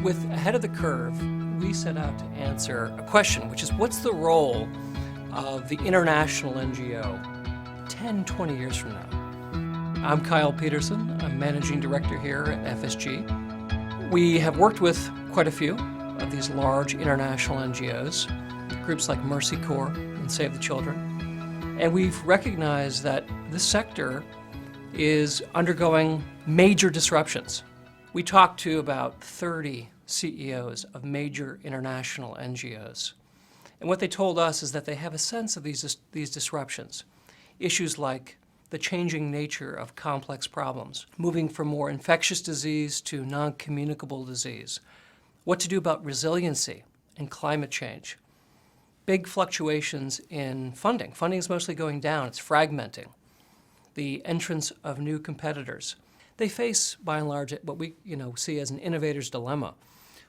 With Ahead of the Curve, we set out to answer a question, which is what's the role of the international NGO 10, 20 years from now? I'm Kyle Peterson. I'm Managing Director here at FSG. We have worked with quite a few of these large international NGOs, groups like Mercy Corps and Save the Children, and we've recognized that this sector is undergoing major disruptions. We talked to about 30 CEOs of major international NGOs. And what they told us is that they have a sense of these disruptions. Issues like the changing nature of complex problems, moving from more infectious disease to non-communicable disease, what to do about resiliency and climate change, big fluctuations in funding. Funding is mostly going down, it's fragmenting, the entrance of new competitors. They face, by and large, what we see as an innovator's dilemma,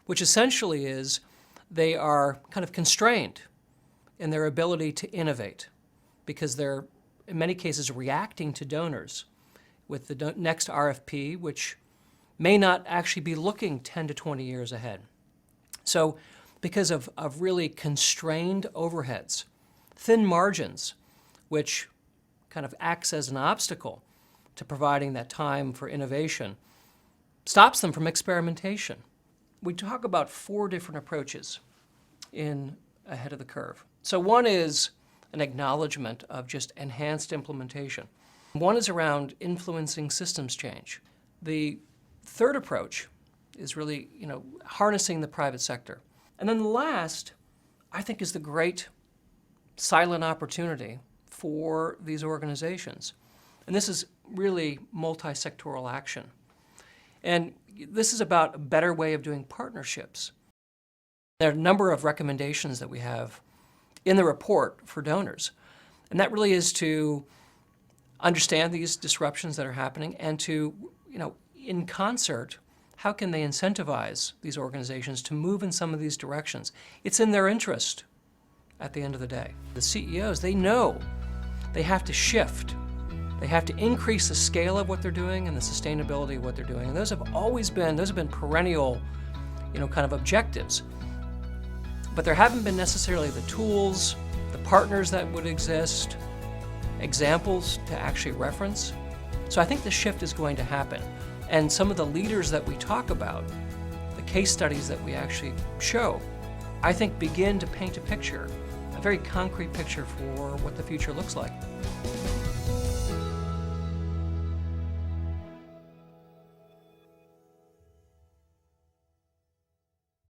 which essentially is they are kind of constrained in their ability to innovate because they're, in many cases, reacting to donors with the next RFP, which may not actually be looking 10 to 20 years ahead. So because of really constrained overheads, thin margins, which kind of acts as an obstacle to providing that time for innovation, stops them from experimentation. We talk about 4 different approaches in Ahead of the Curve. So one is an acknowledgement of just enhanced implementation. One is around influencing systems change. The third approach is really, harnessing the private sector. And then the last, I think, is the great silent opportunity for these organizations. And this is really multi-sectoral action. And this is about a better way of doing partnerships. There are a number of recommendations that we have in the report for donors. And that really is to understand these disruptions that are happening and to, in concert, how can they incentivize these organizations to move in some of these directions? It's in their interest at the end of the day. The CEOs, they know they have to shift. They have to increase the scale of what they're doing and the sustainability of what they're doing. And those have been perennial, kind of objectives. But there haven't been necessarily the tools, the partners that would exist, examples to actually reference. So I think the shift is going to happen. And some of the leaders that we talk about, the case studies that we actually show, I think begin to paint a picture, a very concrete picture for what the future looks like.